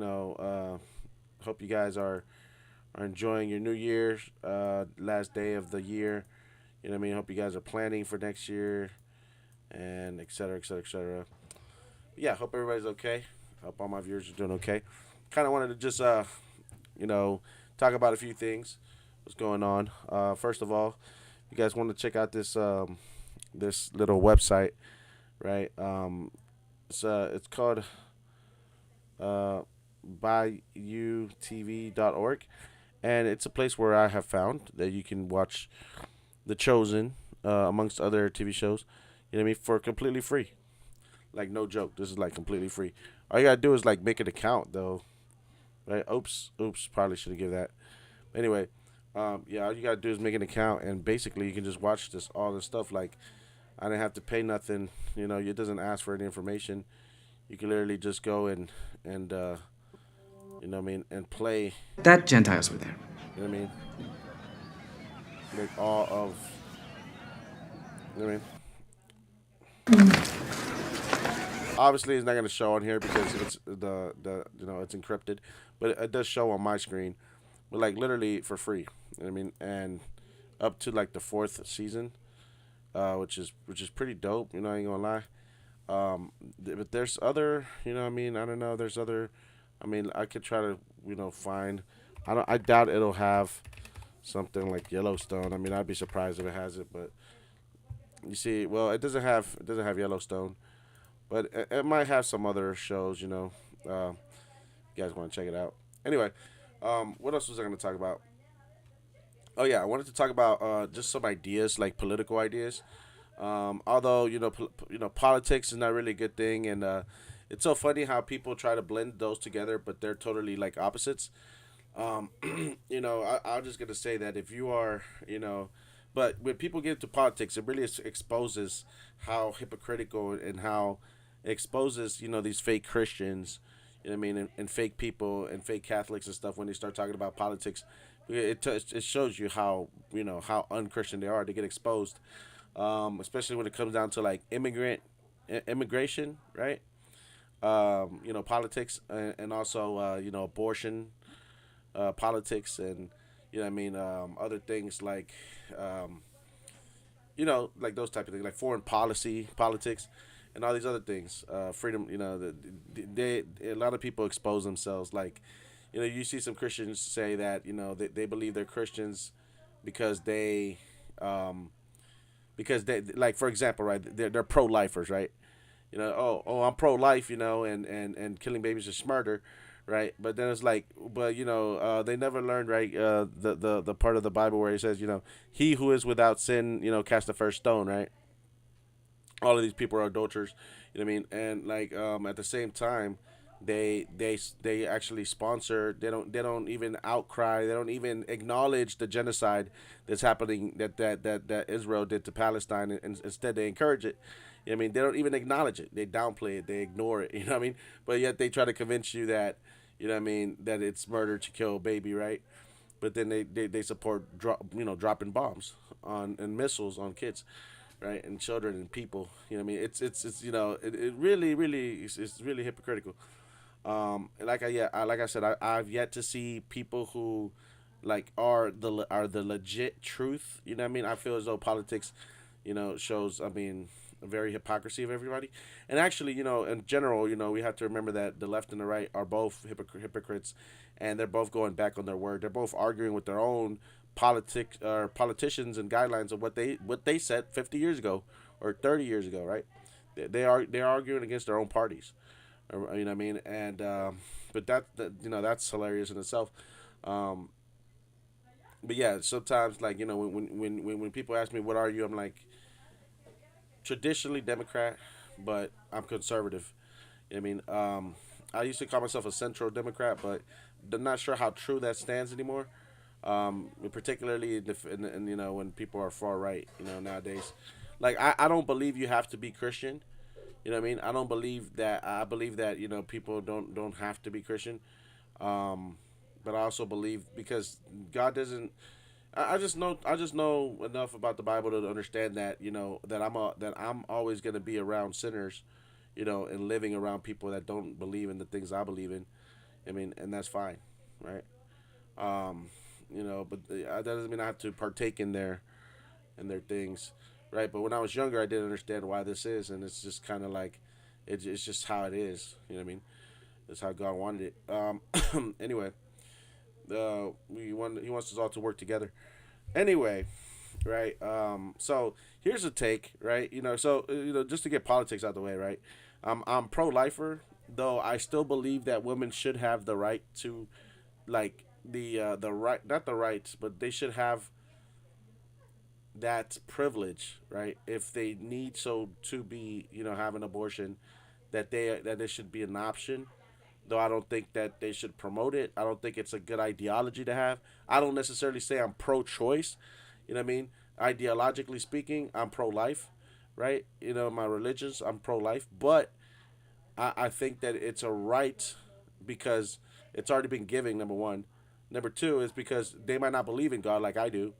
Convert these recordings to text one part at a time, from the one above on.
hope you guys are enjoying your New Year, last day of the year. You know what I mean? Hope you guys are planning for next year and et cetera, et cetera, et cetera. Yeah, hope everybody's okay. Hope all my viewers are doing okay. Kind of wanted to just, you know, talk about a few things. What's going on? First of all, you guys want to check out this little website, right? It's called byutv.org, and it's a place where I have found that you can watch The Chosen, amongst other TV shows. You know what I mean, for completely free. Like no joke, this is like completely free. All you gotta do is like make an account though, right? Oops, probably should have given that. Anyway, yeah, all you gotta do is make an account, and basically you can just watch all this stuff. Like I didn't have to pay nothing. You know, it doesn't ask for any information. You can literally just go and you know what I mean, and play. That Gentiles were there. You know what I mean, like all of. You know what I mean. Obviously, it's not gonna show on here because it's it's encrypted, but it does show on my screen, but like literally for free. You know what I mean, and up to like the fourth season, which is pretty dope. You know, I ain't gonna lie. But there's other, you know what I mean. I don't know. There's other. I mean, I could try to find. I don't. I doubt it'll have something like Yellowstone. I mean, I'd be surprised if it has it, but you see, well, it doesn't have Yellowstone, but it might have some other shows. You guys want to check it out. Anyway, what else was I going to talk about? Oh yeah, I wanted to talk about just some ideas, like political ideas. Although politics is not really a good thing, and it's so funny how people try to blend those together, but they're totally like opposites. Um, I'm just gonna say that if you are, but when people get into politics, it really exposes how hypocritical and how it exposes, these fake Christians, you know what I mean, and fake people and fake Catholics and stuff when they start talking about politics. It shows you how unchristian they are. They get exposed, especially when it comes down to like immigration, right? Politics, and also abortion, politics, and what I mean, other things like um, like those type of things, like foreign policy, politics, and all these other things. Freedom, a lot of people expose themselves. Like, you see some Christians say that they believe they're Christians because um, they, like, for example, right, they're pro lifers, right? I'm pro life, and killing babies is murder, right? But then it's like, but they never learned, right, the part of the Bible where it says, he who is without sin, cast the first stone, right? All of these people are adulterers, you know what I mean? And like, at the same time, they actually sponsor. They don't even outcry. They don't even acknowledge the genocide that's happening, that Israel did to Palestine, and instead they encourage it. You know what I mean, they don't even acknowledge it. They downplay it. They ignore it. You know what I mean? But yet they try to convince you that, what I mean, that it's murder to kill a baby, right? But then they support dropping bombs on and missiles on kids, right, and children and people. You know what I mean? It's it really it's really hypocritical. Like like I said, I've yet to see people who like are the legit truth. You know what I mean? I feel as though politics, shows. I mean, a very hypocrisy of everybody. And actually, in general, we have to remember that the left and the right are both hypocrites, and they're both going back on their word. They're both arguing with their own politicians and guidelines of what they said 50 years ago or 30 years ago, right? They're arguing against their own parties. You know what I mean? And but that's hilarious in itself. Um, but yeah, sometimes, like, when people ask me what are you, I'm like, traditionally Democrat, but I'm conservative. You know what I mean? I used to call myself a central Democrat, but I'm not sure how true that stands anymore. Particularly when people are far right, nowadays. Like, I don't believe you have to be Christian. You know what I mean? I don't believe that. I believe that people don't have to be Christian. Um, but I also believe, because God doesn't. I just know enough about the Bible to understand that that I'm always gonna be around sinners, and living around people that don't believe in the things I believe in. I mean, and that's fine, right? Um, but that doesn't mean I have to partake in their things, right? But when I was younger, I didn't understand why this is, and it's just kind of like it's just how it is. You know what I mean? It's how God wanted it. Anyway, he wants us all to work together. Anyway, right? So here's a take, right? Just to get politics out of the way, right? I'm pro lifer, though I still believe that women should have the right to, like, the right, not the rights, but they should have that privilege, right? If they need so to be, have an abortion, that it should be an option. Though I don't think that they should promote it. I don't think it's a good ideology to have. I don't necessarily say I'm pro-choice. You know what I mean? Ideologically speaking, I'm pro-life, right? My religions, I'm pro-life, but I think that it's a right because it's already been given. Number one. Number two is because they might not believe in God like I do.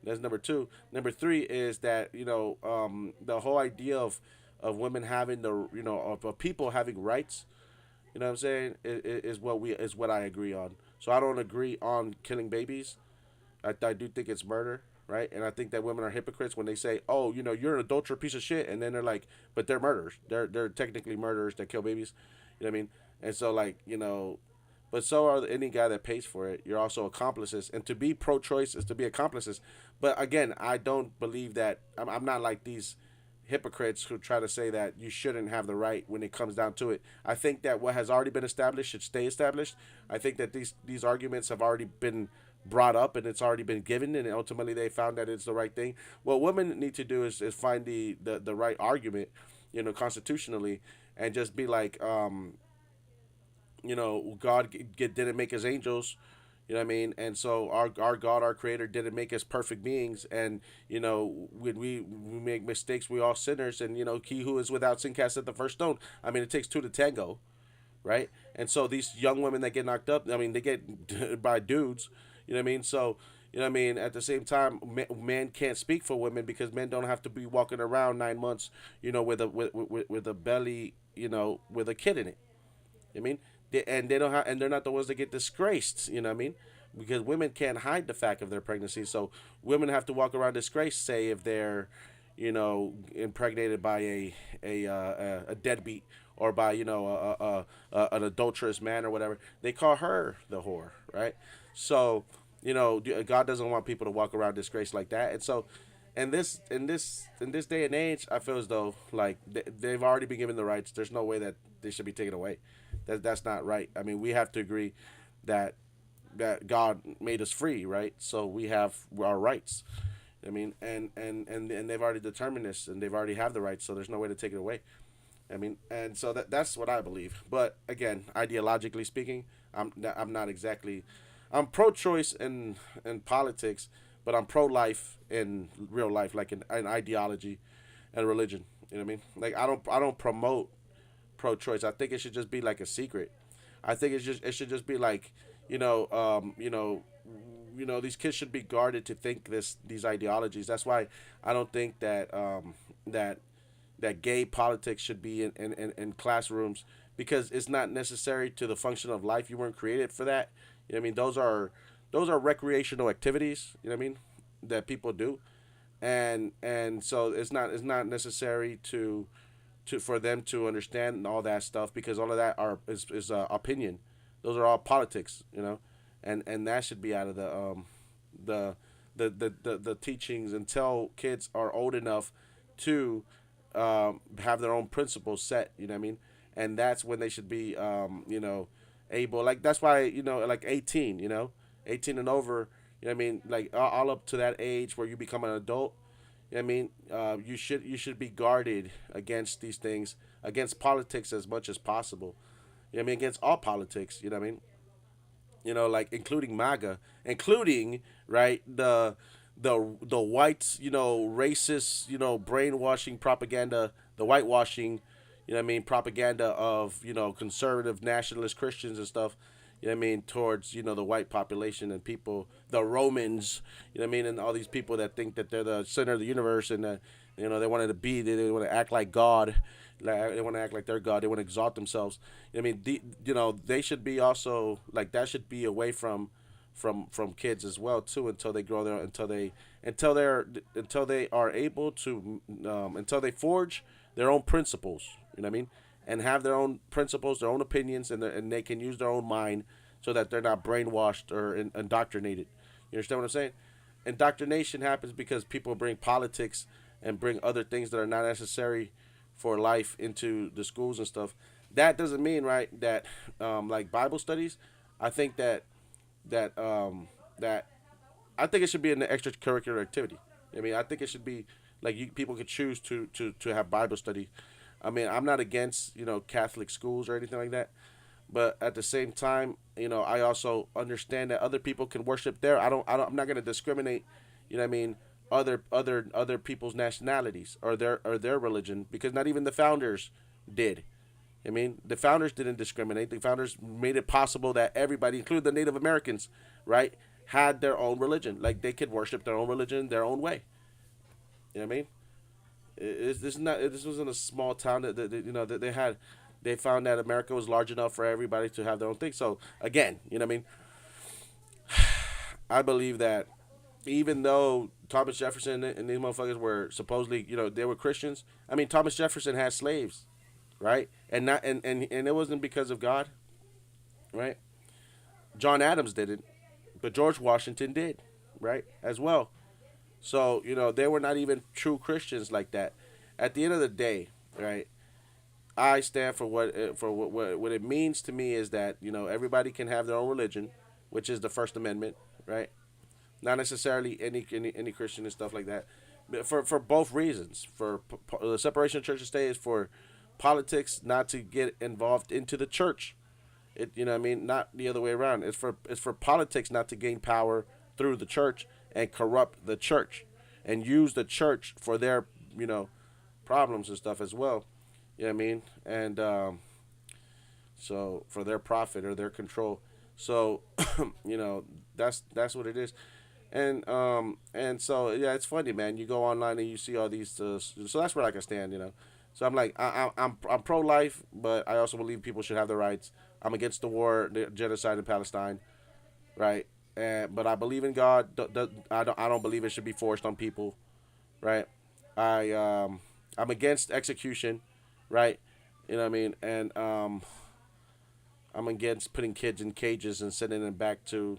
That's number two. Number three is that the whole idea of women having of people having rights. You know what I'm saying? Is what I agree on. So I don't agree on killing babies. I do think it's murder, right? And I think that women are hypocrites when they say, "Oh, you're an adulterer piece of shit," and then they're like, "But they're murderers. They're technically murderers that kill babies." You know what I mean? And so like but so are any guy that pays for it. You're also accomplices, and to be pro-choice is to be accomplices. But again, I don't believe that. I'm not like these hypocrites who try to say that you shouldn't have the right when it comes down to it. I think that what has already been established should stay established. I think that these arguments have already been brought up and it's already been given, and ultimately they found that it's the right thing. What women need to do is find the right argument, constitutionally, and just be like, God didn't make his angels. You know what I mean? And so our God, our creator, didn't make us perfect beings. And, when we make mistakes, we all sinners. And, he who is without sin casteth the first stone. I mean, it takes two to tango, right? And so these young women that get knocked up, I mean, they get by dudes. You know what I mean? So, at the same time, men can't speak for women because men don't have to be walking around 9 months, with a belly, with a kid in it. I mean, and they don't have, and they're not the ones that get disgraced. You know what I mean? Because women can't hide the fact of their pregnancy, so women have to walk around disgraced. Say if they're, impregnated by a deadbeat or by an adulterous man or whatever, they call her the whore, right? So God doesn't want people to walk around disgraced like that, and so. In this day and age, I feel as though like they've already been given the rights. There's no way that they should be taken away. That's not right. I mean, we have to agree that God made us free, right? So we have our rights. I mean, and they've already determined this, and they've already have the rights. So there's no way to take it away. I mean, and so that's what I believe. But again, ideologically speaking, I'm not exactly. I'm pro-choice in politics, but I'm pro-life in real life, like in ideology and religion. You know what I mean? Like I don't promote pro-choice. I think it should just be like a secret. I think it should just be like, you know, um, you know, these kids should be guarded to think these ideologies. That's why I don't think that that gay politics should be in classrooms because it's not necessary to the function of life. You weren't created for that. You know what I mean? Those are recreational activities. You know what I mean? That people do, and so it's not necessary to for them to understand all that stuff because all of that is opinion. Those are all politics, and that should be out of the the teachings until kids are old enough to have their own principles set. You know what I mean? And that's when they should be able, like that's why like 18, 18 and over. You know what I mean? Like all up to that age where you become an adult. You know what I mean? You should be guarded against these things, against politics as much as possible. You know what I mean? Against all politics. You know what I mean? Like including MAGA, including right the white, racist, brainwashing propaganda, the whitewashing, what I mean, propaganda of conservative nationalist Christians and stuff. You know what I mean, towards the white population and people, the Romans. You know what I mean, and all these people that think that they're the center of the universe and that they wanted to be, they want to act like God. Like, they want to act like they're God. They want to exalt themselves. I mean, they should be also like that. Should be away from kids as well too until they grow there until they are able to until they forge their own principles. You know what I mean? And have their own principles, their own opinions, and they can use their own mind so that they're not brainwashed or indoctrinated. You understand what I'm saying? Indoctrination happens because people bring politics and bring other things that are not necessary for life into the schools and stuff. That doesn't mean right that like Bible studies. I think that I think it should be an extracurricular activity. I mean, I think it should be like people could choose to have Bible study. I mean, I'm not against Catholic schools or anything like that, but at the same time, I also understand that other people can worship there. I'm not going to discriminate. You know what I mean? Other people's nationalities or their religion because not even the founders did. I mean, the founders didn't discriminate. The founders made it possible that everybody, including the Native Americans, right, had their own religion. Like they could worship their own religion their own way. You know what I mean? This is not. This wasn't a small town that they had. They found that America was large enough for everybody to have their own thing. So again, you know what I mean? I believe that even though Thomas Jefferson and these motherfuckers were supposedly, they were Christians. I mean, Thomas Jefferson had slaves, right? And it wasn't because of God, right? John Adams didn't, but George Washington did, right, as well. So they were not even true Christians like that. At the end of the day, right, I stand for what it means to me is that everybody can have their own religion, which is the First Amendment, right? Not necessarily any Christian and stuff like that, but for both reasons. For the separation of church and state is for politics not to get involved into the church. You know what I mean? Not the other way around. It's for politics not to gain power through the church and corrupt the church and use the church for their problems and stuff as well. You know what I mean? And so for their profit or their control. So that's what it is. And so yeah, it's funny, man. You go online and you see all these. So that's where I can stand. So I'm like, I'm pro life, but I also believe people should have the rights. I'm against the war, the genocide in Palestine, right? But I believe in God. I don't believe it should be forced on people, right? I'm against execution, right? You know what I mean? And I'm against putting kids in cages and sending them back to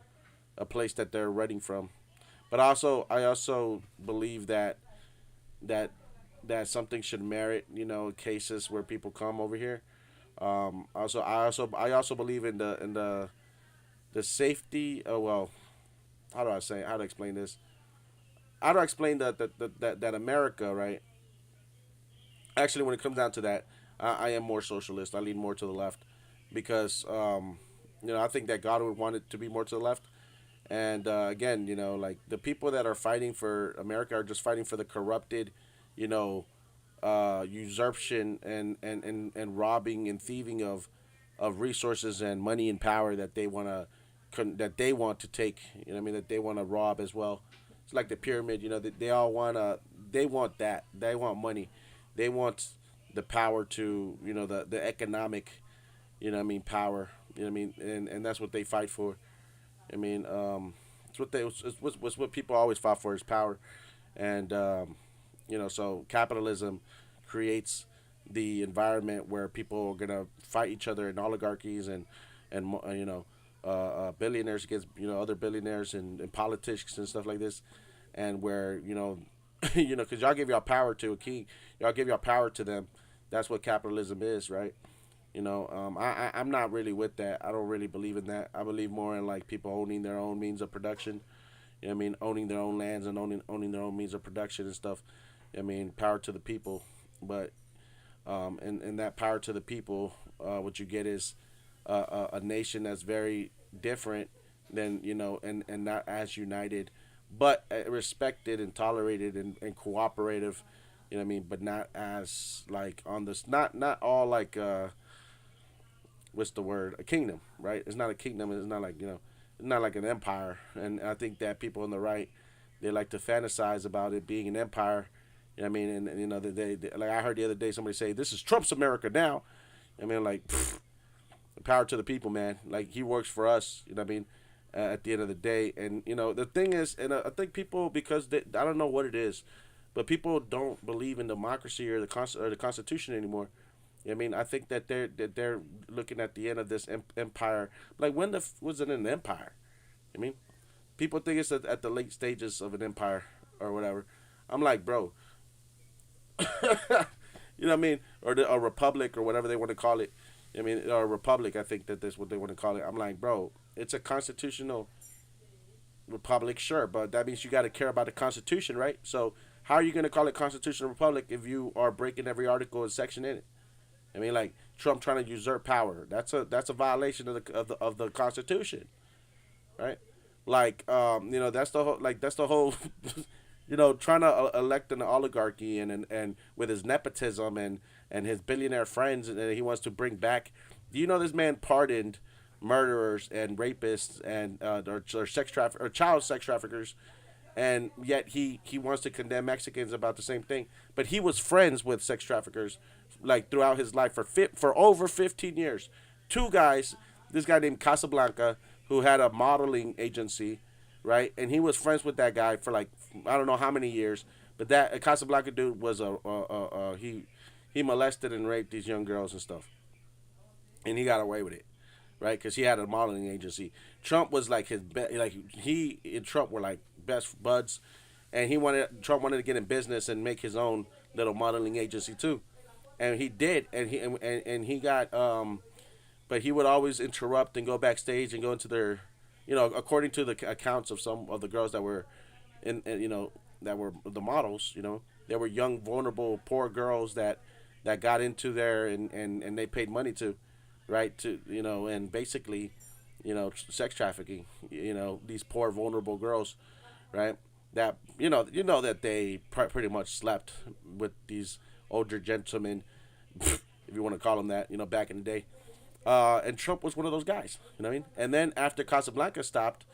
a place that they're running from. But I also believe that that something should merit cases where people come over here. I also believe in the safety. Oh well, how to explain this? How do I explain that America, right? Actually, when it comes down to that, I am more socialist. I lean more to the left because I think that God would want it to be more to the left. And again, like the people that are fighting for America are just fighting for the corrupted, you know, usurpation and robbing and thieving of resources and money and power that they want to take. You know what I mean? That they want to rob as well. It's like the pyramid. They all they want that. They want money. They want the power to the economic. I mean power. I mean and that's what they fight for. I mean, it's what people always fought for is power, and so capitalism creates the environment where people are gonna fight each other in oligarchies and billionaires against other billionaires and politics and stuff like this, and where because y'all give y'all power to a king, y'all give y'all power to them. That's what capitalism is, right? I'm not really with that. I don't really believe in that. I believe more in like people owning their own means of production. You know what I mean? Owning their own lands and owning their own means of production and stuff. I mean, power to the people. But and that power to the people, what you get is a nation that's very different than and not as united, but respected and tolerated and cooperative. You know what I mean? But not as like on this. Not all like. What's the word? A kingdom, right? It's not a kingdom. It's not like it's not like an empire. And I think that people on the right, they like to fantasize about it being an empire, You know what I mean? And you know, like I heard the other day somebody say, "This is Trump's America now." I mean, like, pfft, power to the people, man. Like he works for us. You know what I mean? At the end of the day, and you know, the thing is, and I think people because I don't know what it is, but people don't believe in democracy or or the Constitution anymore. I mean, I think that they're looking at the end of this empire. Like when was it an empire? I mean, people think it's at the late stages of an empire or whatever. I'm like, bro, you know what I mean? Or a republic or whatever they want to call it. I mean, or a republic. I think that that's what they want to call it. I'm like, bro, it's a constitutional republic, sure, but that means you got to care about the Constitution, right? So how are you going to call it constitutional republic if you are breaking every article and section in it? I mean, like Trump trying to usurp power. That's a violation of the Constitution, right? Like, you know, that's the whole you know, trying to elect an oligarchy and with his nepotism and his billionaire friends, and he wants to bring back. Do you know this man pardoned murderers and rapists and or or child sex traffickers, and yet he wants to condemn Mexicans about the same thing. But he was friends with sex traffickers like throughout his life for over 15 years. Two guys, this guy named Casablanca who had a modeling agency, right? And he was friends with that guy for like I don't know how many years. But that Casablanca dude was he molested and raped these young girls and stuff, and he got away with it, right? Because he had a modeling agency. Trump was like like he and Trump were like best buds, and Trump wanted to get in business and make his own little modeling agency too, and he did, and he got but he would always interrupt and go backstage and go into their, you know, according to the accounts of some of the girls that were you know, that were the models, you know, they were young, vulnerable, poor girls that got into there and they paid money to, right, to, you know, and basically, you know, sex trafficking, you know, these poor, vulnerable girls, right, that, you know that they pretty much slept with these older gentlemen, if you want to call them that, you know, back in the day. And Trump was one of those guys, you know what I mean? And then after Casablanca stopped,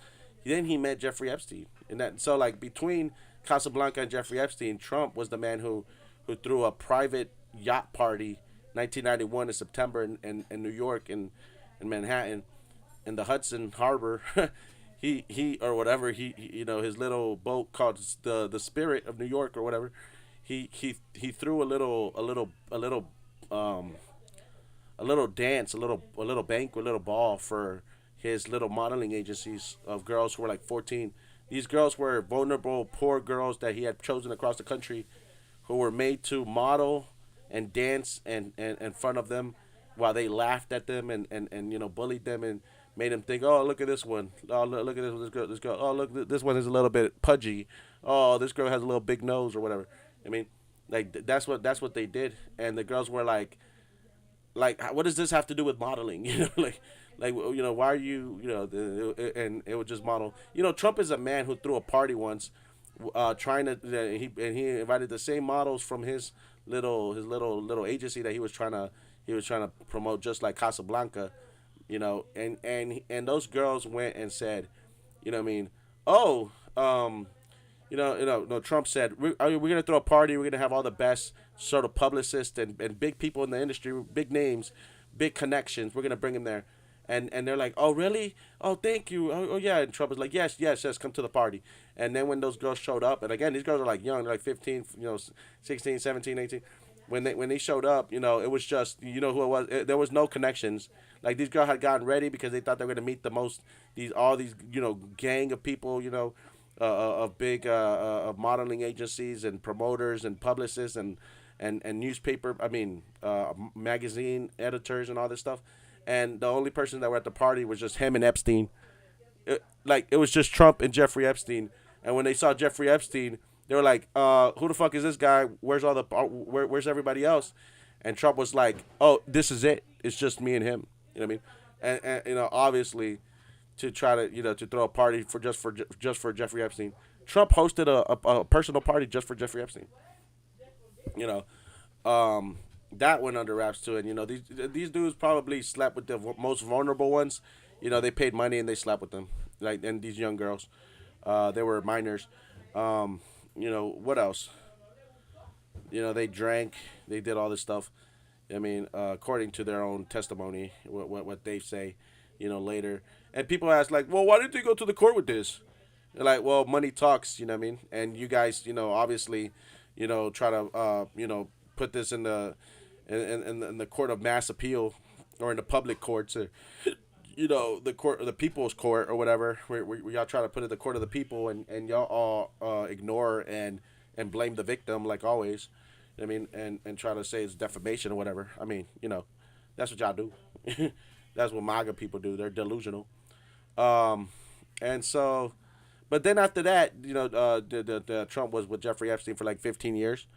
then he met Jeffrey Epstein, and that so like between Casablanca and Jeffrey Epstein, Trump was the man who threw a private yacht party, 1991 in September in New York in Manhattan, in the Hudson Harbor. He or whatever you know, his little boat called the Spirit of New York or whatever. He threw um a little dance, a little banquet, a little ball for his little modeling agencies of girls who were like 14. These girls were vulnerable, poor girls that he had chosen across the country, who were made to model and dance and in front of them, while they laughed at them and you know, bullied them and made them think, oh, look at this one, oh, look at this girl, oh, look, this one is a little bit pudgy, oh, this girl has a little big nose or whatever. I mean, like that's what they did, and the girls were like what does this have to do with modeling? You know, like you know, why are you, you know, and it would just model. You know, Trump is a man who threw a party once, trying to he invited the same models from his little agency that he was trying to promote, just like Casablanca, you know, and those girls went and said, you know what I mean, oh, no. Trump said we're gonna throw a party. We're gonna have all the best sort of publicists and big people in the industry, big names, big connections. We're gonna bring them there, and they're like, oh really? Oh thank you. Oh yeah. And Trump was like, yes, yes, yes, come to the party. And then when those girls showed up, and again these girls are like young, they're like 15, you know, 16, 17, 18. When they showed up, you know, it was just, you know who it was. There was no connections. Like these girls had gotten ready because they thought they were gonna meet the most all these, you know, gang of people, you know, of big of modeling agencies and promoters and publicists and newspaper, I mean, magazine editors and all this stuff. And the only person that were at the party was just him and Epstein. Like it was just Trump and Jeffrey Epstein. And when they saw Jeffrey Epstein, they were like, "Who the fuck is this guy? Where's all the where's everybody else?" And Trump was like, "Oh, this is it. It's just me and him." You know what I mean? And you know, obviously, to try to, you know, to throw a party just for Jeffrey Epstein. Trump hosted a personal party just for Jeffrey Epstein. You know, that went under wraps too. And you know, these dudes probably slept with the most vulnerable ones. You know, they paid money and they slept with them. Like, and these young girls, they were minors. You know what else? They drank, they did all this stuff. I mean, according to their own testimony, what they say, later. And people ask like, well, why didn't they go to the court with this? They're like, well, money talks. You know what I mean? And you guys, obviously, try to, put this in in the court of mass appeal, or in the public courts, or the court, or the people's court, or whatever. Where y'all try to put it in the court of the people, and y'all all ignore and blame the victim like always. I mean, and try to say it's defamation or whatever. I mean, that's what y'all do. That's what MAGA people do. They're delusional. Um, and so, but then after that, the Trump was with Jeffrey Epstein for like 15 years,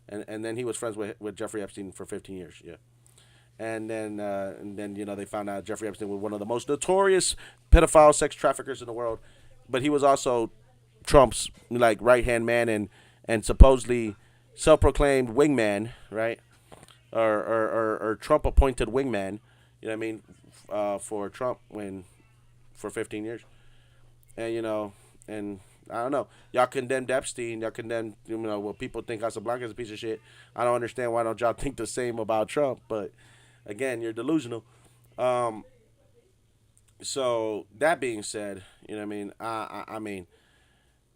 and then he was friends with Jeffrey Epstein for 15 years. Yeah. And then they found out Jeffrey Epstein was one of the most notorious pedophile sex traffickers in the world, but he was also Trump's like right hand man, and supposedly self-proclaimed wingman, right? Or Trump appointed wingman. You know what I mean? For Trump for 15 years, and and I don't know. Y'all condemned Epstein. Y'all condemned what people think Casablanca is a piece of shit. I don't understand why don't y'all think the same about Trump, but again, you're delusional. Um, so that being said, what I mean, I mean,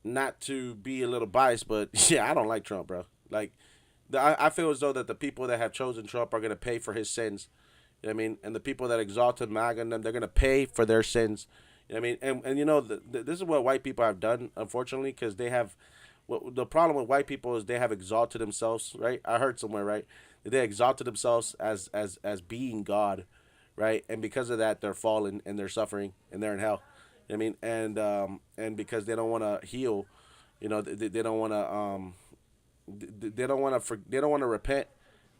not to be a little biased, but yeah, I don't like Trump, bro. Like, I feel as though that the people that have chosen Trump are gonna pay for his sins. You know what I mean? And the people that exalted MAGA and them, they're gonna pay for their sins. You know what I mean? And this is what white people have done, unfortunately, because they have. What the problem with white people is they have exalted themselves, right? I heard somewhere, right? They exalted themselves as being God, right? And because of that, they're fallen and they're suffering and they're in hell. You know what I mean? And because they don't want to heal, they don't want to they don't want to they don't want to repent,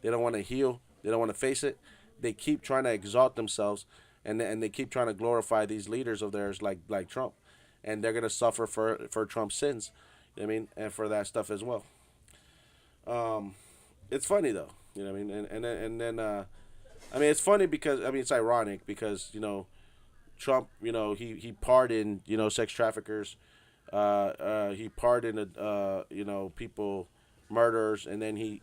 they don't want to heal, they don't want to face it. They keep trying to exalt themselves, and they keep trying to glorify these leaders of theirs like Trump, and they're gonna suffer for Trump's sins. You know what I mean? And for that stuff as well. Um, it's funny though. You know what I mean? And then I mean it's funny because I mean it's ironic because Trump, he pardoned, sex traffickers. He pardoned, people, murderers, and then he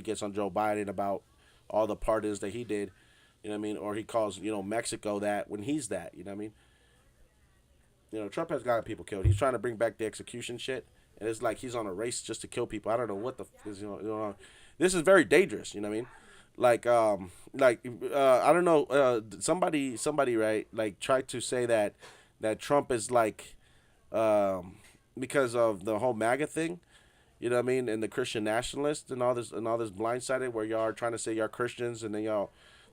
gets on Joe Biden about all the pardons that he did. You know what I mean? Or he calls, Mexico that when he's that. You know what I mean? Trump has gotten people killed. He's trying to bring back the execution shit, and it's like he's on a race just to kill people. I don't know what the is. This is very dangerous. You know what I mean? I don't know. Somebody, right? Like tried to say that Trump is like because of the whole MAGA thing. You know what I mean? And the Christian nationalists and all this blindsided where y'all are trying to say y'all Christians and then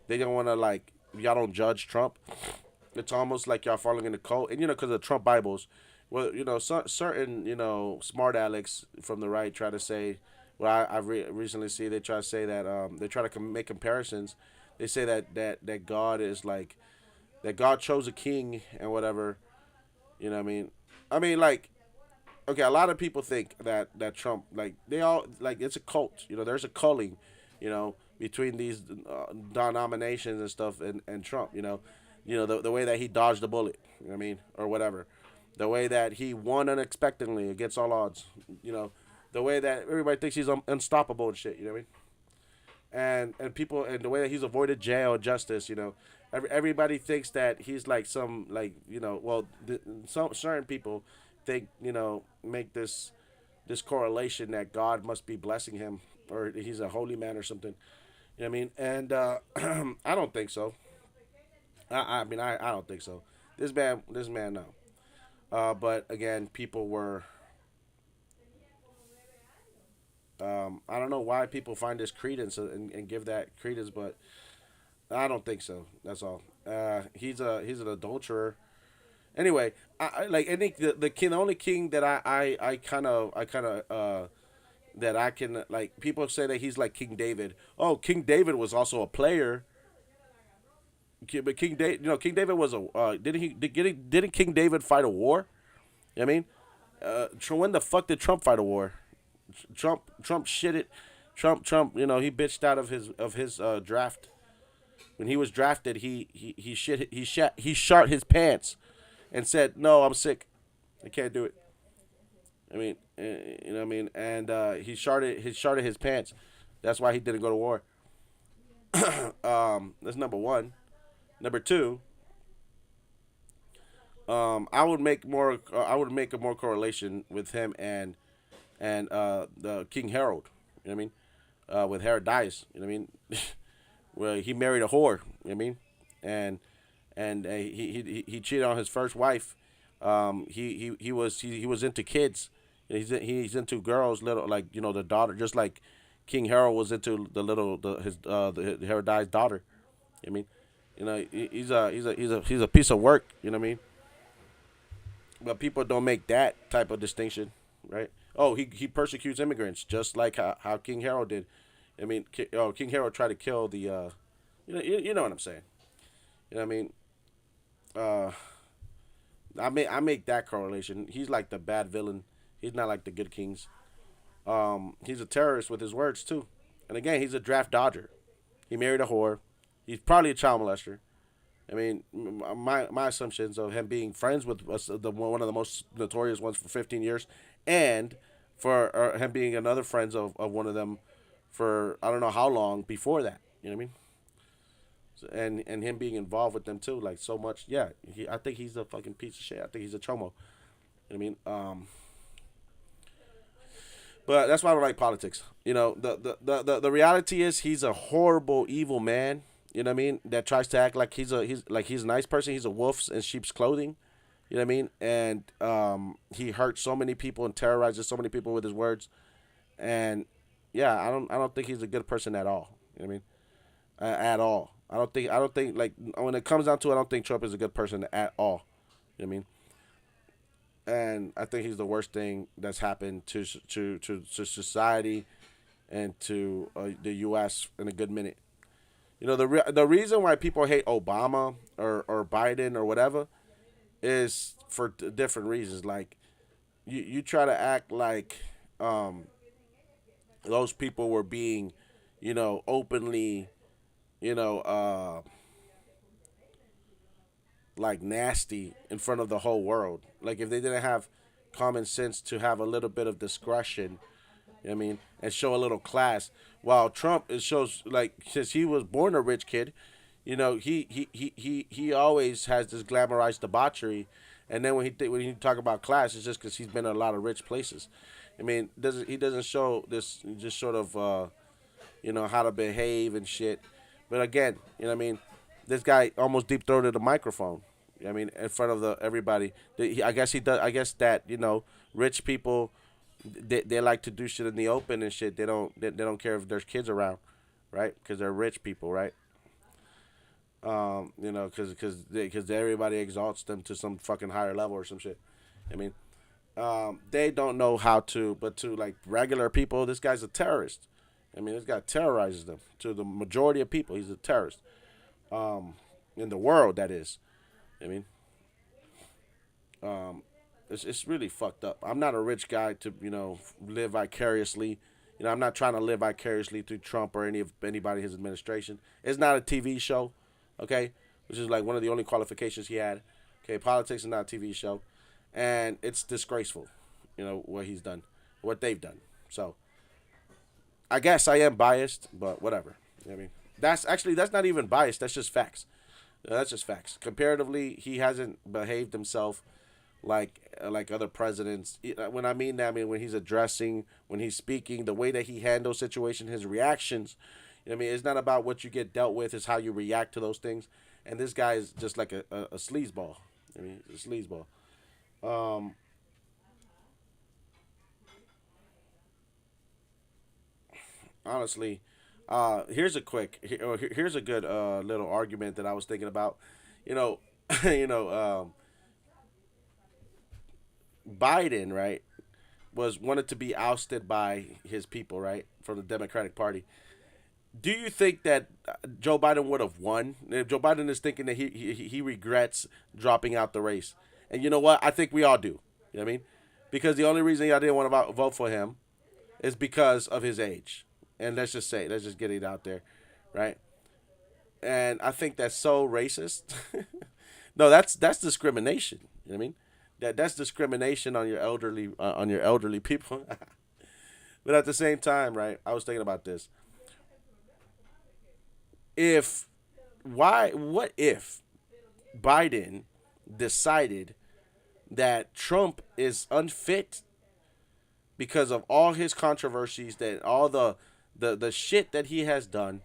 they don't want to like y'all don't judge Trump. It's almost like y'all falling in the cult, and because of Trump Bibles. Well, certain smart alecks from the right try to say. Well, recently see they try to say that they try to make comparisons. They say that God is like that God chose a king and whatever. You know what I mean? I mean like okay, a lot of people think that Trump like they all like it's a cult. There's a culling, between these denominations and stuff and Trump. The way that he dodged the bullet. You know what I mean, or whatever. The way that he won unexpectedly against all odds. The way that everybody thinks he's unstoppable and shit. You know what I mean? And people and the way that he's avoided jail and justice. Everybody thinks that he's like some like some certain people think make this correlation that God must be blessing him or he's a holy man or something. You know what I mean? And I don't think so. I don't think so. This man, no. But again, people were. I don't know why people find this credence and give that credence, but I don't think so. That's all. He's an adulterer. Anyway, I think the only king that I kind of that I can like people say that he's like King David. Oh, King David was also a player. But King David was a didn't King David fight a war? You know what I mean, when the fuck did Trump fight a war? Trump shit it. Trump. He bitched out of his draft when he was drafted. He shit he shot his pants and said, "No, I'm sick. I can't do it." I mean, You know what I mean? And he shorted his pants. That's why he didn't go to war. That's number one. Number two, I would make a more correlation with him and the King Harold. You know what I mean? With Herodias. You know what I mean? Well, he married a whore. You know what I mean? And he cheated on his first wife. He was into kids. He's into girls, little like the daughter, just like King Harold was into the little the Herodias daughter. You know what I mean? He's a piece of work. You know what I mean? But people don't make that type of distinction, right? Oh, he persecutes immigrants just like how King Harold did. I mean, King Harold tried to kill the, you know what I'm saying. You know what I mean? Uh, I make that correlation. He's like the bad villain. He's not like the good kings. He's a terrorist with his words too. And again, he's a draft dodger. He married a whore. He's probably a child molester. I mean, my assumptions of him being friends with one of the most notorious ones for 15 years, and for him being another friends of one of them for I don't know how long before that. You know what I mean? So, and him being involved with them too, like so much. Yeah, I think he's a fucking piece of shit. I think he's a chomo. You know what I mean? But that's why I don't like politics. The reality is he's a horrible, evil man. You know what I mean? That tries to act like he's a nice person. He's a wolf in sheep's clothing. You know what I mean? And he hurts so many people and terrorizes so many people with his words. And yeah, I don't think he's a good person at all. You know what I mean? At all. I don't think like when it comes down to it, I don't think Trump is a good person at all. You know what I mean? And I think he's the worst thing that's happened to society and to the U.S. in a good minute. The reason why people hate Obama or Biden or whatever is for different reasons. Like you try to act like those people were being, openly, you know, uh, like nasty in front of the whole world. Like if they didn't have common sense to have a little bit of discretion, you know what I mean, and show a little class. While Trump, it shows like since he was born a rich kid, he always has this glamorized debauchery, and then when he talk about class, it's just because he's been in a lot of rich places. I mean, doesn't he doesn't show this just sort of how to behave and shit. But again, you know what I mean, this guy almost deep throated the microphone. I mean, in front of the everybody. I guess he does. I guess that rich people they like to do shit in the open and shit. They don't care if there's kids around, right? Because they're rich people, right? Because everybody exalts them to some fucking higher level or some shit. I mean, they don't know how to, but to like regular people, this guy's a terrorist. I mean, this guy terrorizes them. To the majority of people, he's a terrorist. In the world, that is. I mean, it's really fucked up. I'm not a rich guy to live vicariously. I'm not trying to live vicariously through Trump or anybody in his administration. It's not a TV show, okay? Which is like one of the only qualifications he had. Okay, politics is not a TV show, and it's disgraceful. What he's done, what they've done. So I guess I am biased, but whatever. I mean, that's not even biased. That's just facts. That's just facts. Comparatively, he hasn't behaved himself like other presidents. When I mean that, I mean when he's addressing, when he's speaking, the way that he handles situation, his reactions. I mean, it's not about what you get dealt with; it's how you react to those things. And this guy is just like a sleazeball. I mean, a sleazeball. Um, Honestly, here's a good little argument that I was thinking about. You know, you know, Biden, right, was wanted to be ousted by his people, right, from the Democratic Party. Do you think that Joe Biden would have won? If Joe Biden is thinking that he regrets dropping out the race, and you know what? I think we all do. You know what I mean? Because the only reason I didn't want to vote for him is because of his age. And let's just get it out there, right? And I think that's so racist. No, that's discrimination. You know what I mean? That's discrimination on your elderly people. But at the same time, right? I was thinking about this. If why what if Biden decided that Trump is unfit because of all his controversies, that all the shit that he has done,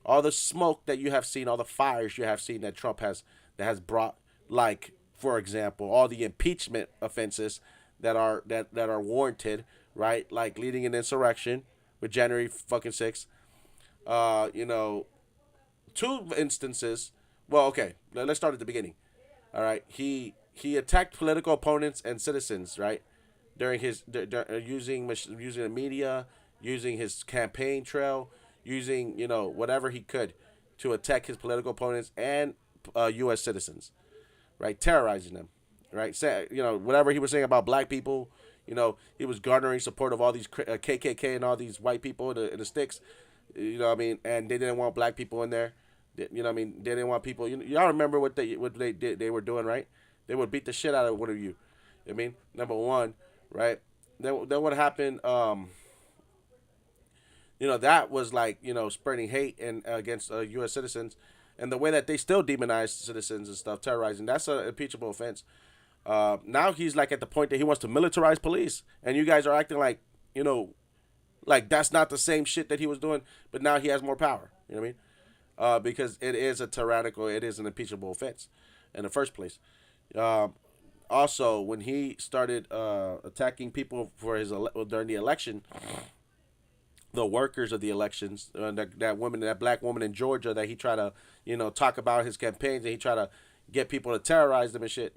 all the smoke that you have seen, all the fires you have seen that Trump has that has brought, like for example, all the impeachment offenses that are warranted, right? Like leading an insurrection with January fucking 6th. You know, two instances. Well, okay, let's start at the beginning. All right, he attacked political opponents and citizens, right? During his using the media, using his campaign trail, using whatever he could to attack his political opponents and U.S. citizens, right? Terrorizing them, right? Say, whatever he was saying about black people, he was garnering support of all these KKK and all these white people in the sticks, what I mean, and they didn't want black people in there. What I mean? They didn't want people. Y'all remember what they did? They were doing, right? They would beat the shit out of one of you. I mean, number one, right? Then what happened? That was like spreading hate and against U.S. citizens, and the way that they still demonize citizens and stuff, terrorizing. That's an impeachable offense. Now he's like at the point that he wants to militarize police, and you guys are acting like like that's not the same shit that he was doing, but now he has more power. You know what I mean? Because it is it is an impeachable offense in the first place. Um, Also, when he started attacking people for during the election, the workers of the elections, that black woman in Georgia that he tried to talk about his campaigns, and he tried to get people to terrorize them and shit,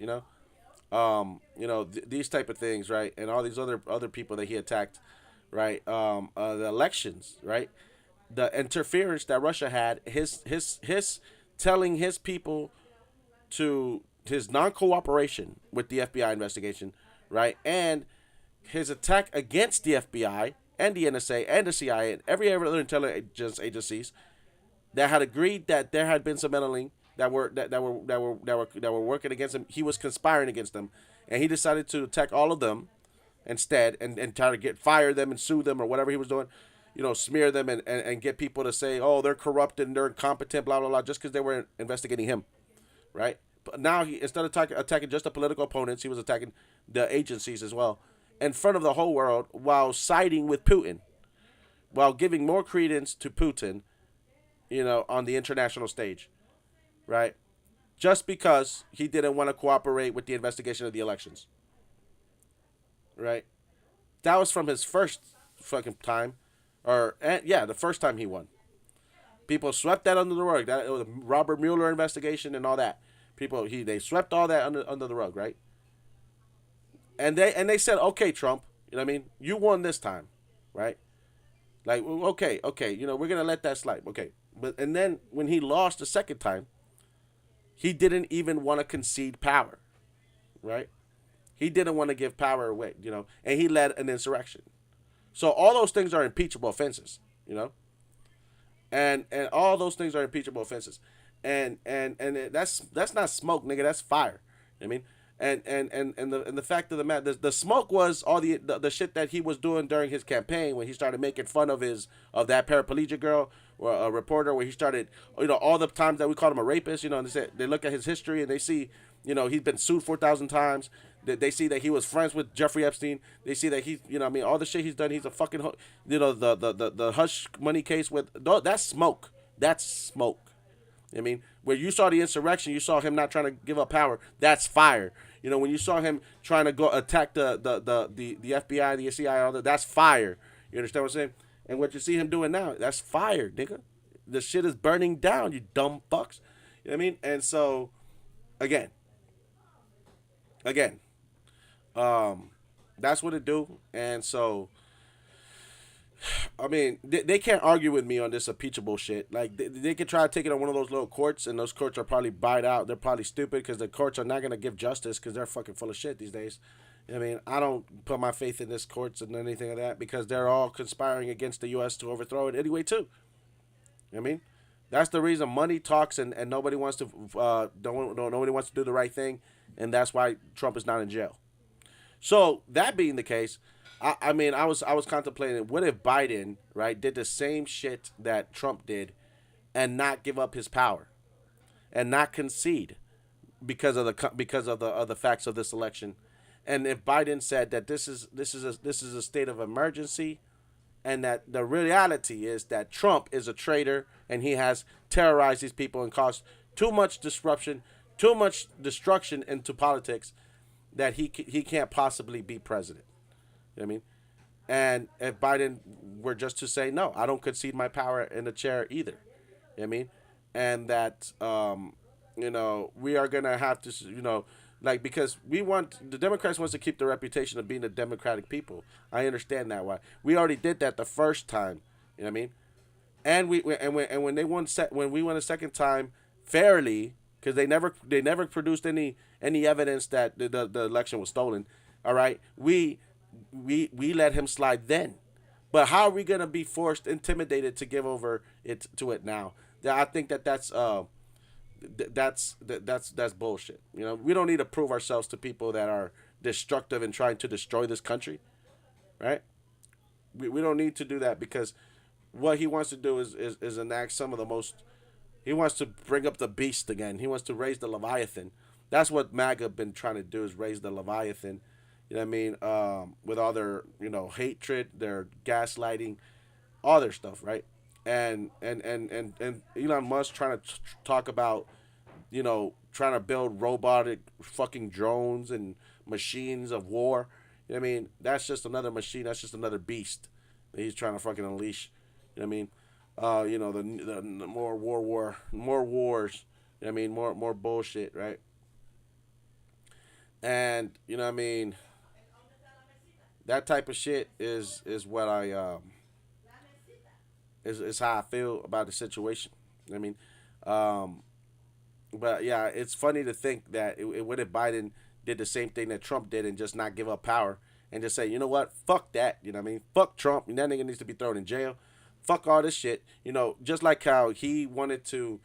these type of things, right, and all these other people that he attacked, right, the elections, right, the interference that Russia had, his telling his people to his non-cooperation with the FBI investigation, right, and his attack against the FBI and the NSA and the CIA and every other intelligence agencies that had agreed that there had been some meddling that were working against him. He was conspiring against them, and he decided to attack all of them instead, and try to fire them and sue them or whatever he was doing. Smear them and get people to say, oh, they're corrupted and they're incompetent, blah blah blah, just because they were investigating him, right? But now instead of attacking just the political opponents, he was attacking the agencies as well, in front of the whole world, while siding with Putin, while giving more credence to Putin, on the international stage, right? Just because he didn't want to cooperate with the investigation of the elections, right? That was from his first fucking time, yeah, the first time he won. People swept that under the rug. That it was a Robert Mueller investigation and all that. They swept all that under the rug, right? And they said, okay, Trump, what I mean, you won this time, right? Like, well, okay, we're gonna let that slide, okay. But and then when he lost the second time, he didn't even want to concede power, right? He didn't want to give power away, and he led an insurrection. So all those things are impeachable offenses, and all those things are impeachable offenses, and that's not smoke, nigga. That's fire. I mean, and the fact of the matter, the smoke was all the shit that he was doing during his campaign when he started making fun of that paraplegic girl or a reporter, where he started all the times that we called him a rapist, and they look at his history and they see he's been sued 4,000 times. They see that he was friends with Jeffrey Epstein. They see that all the shit he's done. He's a fucking the hush money case with that's smoke. That's smoke. I mean, where you saw the insurrection, you saw him not trying to give up power. That's fire. When you saw him trying to go attack the FBI, the CIA, all that, that's fire. You understand what I'm saying? And what you see him doing now, that's fire, nigga. The shit is burning down, you dumb fucks. You know what I mean? And so, again, again, that's what it do. And so, I mean, they can't argue with me on this impeachable shit. Like, they could try to take it on one of those little courts, and those courts are probably bite out. They're probably stupid because the courts are not going to give justice because they're fucking full of shit these days. I mean, I don't put my faith in this courts and anything of that because they're all conspiring against the U.S. to overthrow it anyway, too. You know what I mean? That's the reason money talks and nobody wants to nobody wants to do the right thing, and that's why Trump is not in jail. So that being the case, I mean, I was contemplating what if Biden, right, did the same shit that Trump did, and not give up his power and not concede because of the facts of this election, and if Biden said that this is a state of emergency, and that the reality is that Trump is a traitor and he has terrorized these people and caused too much disruption, too much destruction into politics, that he can't possibly be president. You know what I mean? And if Biden were just to say no, I don't concede my power in the chair either. You know what I mean? And that we are gonna have to like, because we want the Democrats wants to keep the reputation of being the democratic people. I understand that why. We already did that the first time. You know what I mean? And when they won when we won a second time fairly, because they never produced any evidence that the election was stolen. All right, we let him slide then, but how are we gonna be forced, intimidated to give over it to it now? I think that's bullshit. We don't need to prove ourselves to people that are destructive and trying to destroy this country, right? We don't need to do that, because what he wants to do is enact some of the most. He wants to bring up the beast again. He wants to raise the Leviathan. That's what MAGA been trying to do, is raise the Leviathan. You know what I mean? With all their hatred, their gaslighting, all their stuff, right? And Elon Musk trying to talk about trying to build robotic fucking drones and machines of war. You know what I mean? That's just another machine. That's just another beast that he's trying to fucking unleash. You know what I mean? The more wars. You know what I mean? More bullshit, right? And you know what I mean? That type of shit is what I is how I feel about the situation. You know what I mean? But yeah, it's funny to think that what if Biden did the same thing that Trump did and just not give up power and just say, you know what, fuck that. You know what I mean? Fuck Trump. That nigga needs to be thrown in jail. Fuck all this shit. Just like how he wanted to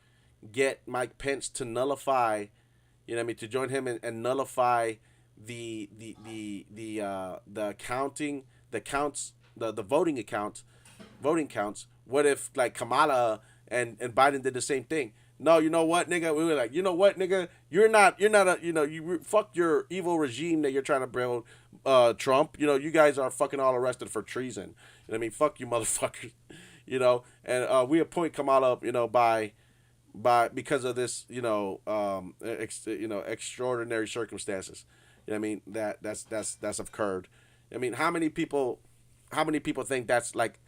get Mike Pence to nullify, you know what I mean, to join him and nullify the counting, the counts, the voting counts. What if like Kamala and Biden did the same thing? No, you know what, nigga? We were like, you know what, nigga? You're not a, fuck your evil regime that you're trying to build, Trump. You guys are fucking all arrested for treason. You know what I mean? Fuck you, motherfuckers. And we appoint Kamala, by because of this, extraordinary circumstances. You know what I mean? That's occurred. I mean, how many people think that's like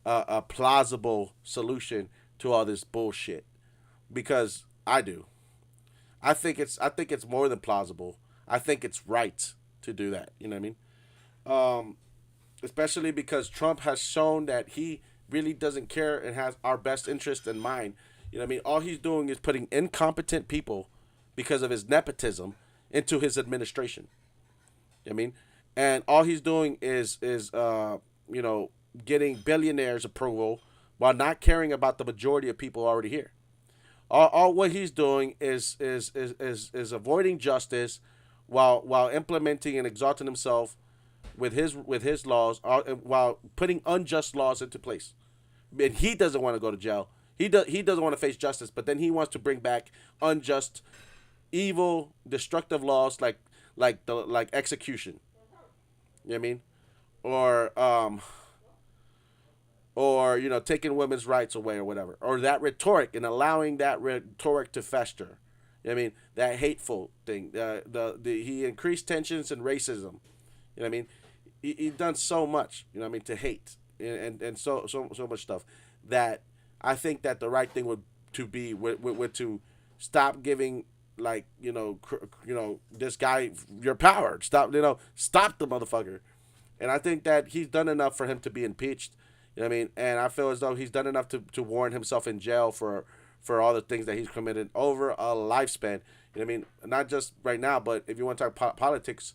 a plausible solution to all this bullshit? Because I do. I think it's more than plausible. I think it's right to do that. You know what I mean? Especially because Trump has shown that he really doesn't care and has our best interest in mind. You know what I mean? All he's doing is putting incompetent people, because of his nepotism, into his administration. You know what I mean? And all he's doing is getting billionaires approval while not caring about the majority of people already here. All what he's doing is avoiding justice, while implementing and exalting himself with his laws, while putting unjust laws into place. And he doesn't want to go to jail. He doesn't want to face justice, but then he wants to bring back unjust, evil, destructive laws like execution. You know what I mean? Or taking women's rights away or whatever, or that rhetoric, and allowing that rhetoric to fester. You know what I mean? That hateful thing. He increased tensions and racism. You know what I mean? He done so much. You know what I mean? To hate and so much stuff, that I think that the right thing would to stop giving, like, this guy your power. Stop the motherfucker. And I think that he's done enough for him to be impeached. You know what I mean? And I feel as though he's done enough to warrant himself in jail for all the things that he's committed over a lifespan. You know what I mean? Not just right now, but if you want to talk politics,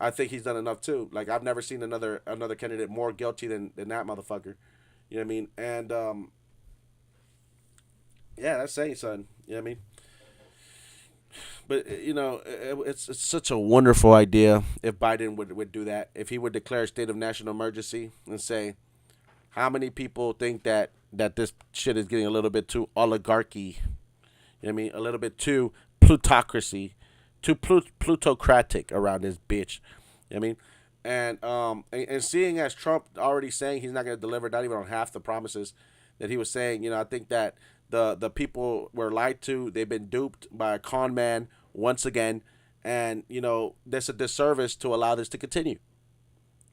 I think he's done enough too. Like, I've never seen another candidate more guilty than that motherfucker. You know what I mean? And yeah, that's saying something. You know what I mean? But it's such a wonderful idea if Biden would do that. If he would declare a state of national emergency and say, how many people think that this shit is getting a little bit too oligarchy? You know what I mean? A little bit too plutocracy, too plutocratic around this bitch. You know what I mean? And seeing as Trump already saying he's not going to deliver not even on half the promises that he was saying, I think that the people were lied to. They've been duped by a con man once again, and that's a disservice to allow this to continue.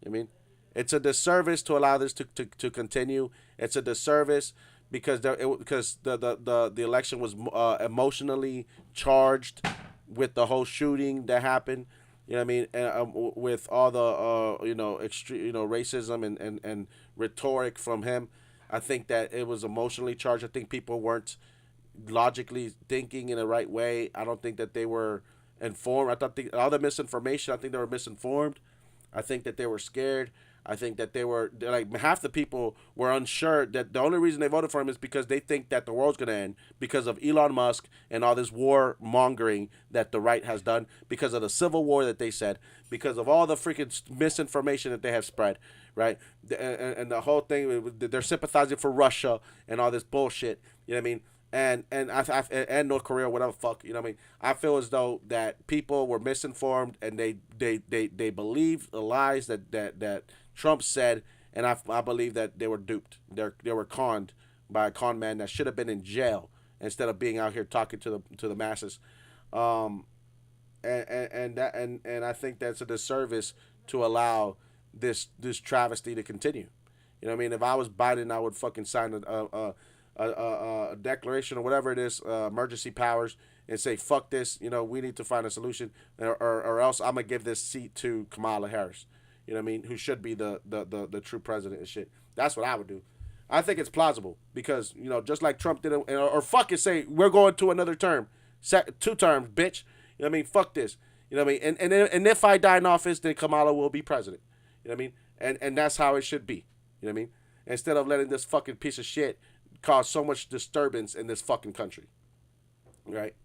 I mean, it's a disservice to allow this to continue. It's a disservice because the election was emotionally charged with the whole shooting that happened. You know what I mean? And, with all the extreme racism and rhetoric from him, I think that it was emotionally charged. I think people weren't logically thinking in the right way. I don't think that they were informed. All the misinformation. I think they were misinformed. I think that they were scared. I think that they were like half the people were unsure that the only reason they voted for him is because they think that the world's gonna end because of Elon Musk and all this war mongering that the right has done, because of the civil war that they said, because of all the freaking misinformation that they have spread, right? And the whole thing, they're sympathizing for Russia and all this bullshit. You know what I mean? And North Korea, whatever fuck, you know what I mean? I feel as though that people were misinformed and they believed the lies that Trump said, and I believe that they were duped. They were conned by a con man that should have been in jail instead of being out here talking to the masses. Um, and I think that's a disservice to allow this travesty to continue. You know what I mean? If I was Biden, I would fucking sign a declaration or whatever it is, emergency powers, and say fuck this. We need to find a solution, or else I'm gonna give this seat to Kamala Harris. You know what I mean? Who should be the true president and shit. That's what I would do. I think it's plausible because just like Trump did, or fuck it, say we're going to another term, two terms, bitch. You know what I mean? Fuck this. You know what I mean? And if I die in office, then Kamala will be president. You know what I mean? And that's how it should be. You know what I mean? Instead of letting this fucking piece of shit cause so much disturbance in this fucking country, right?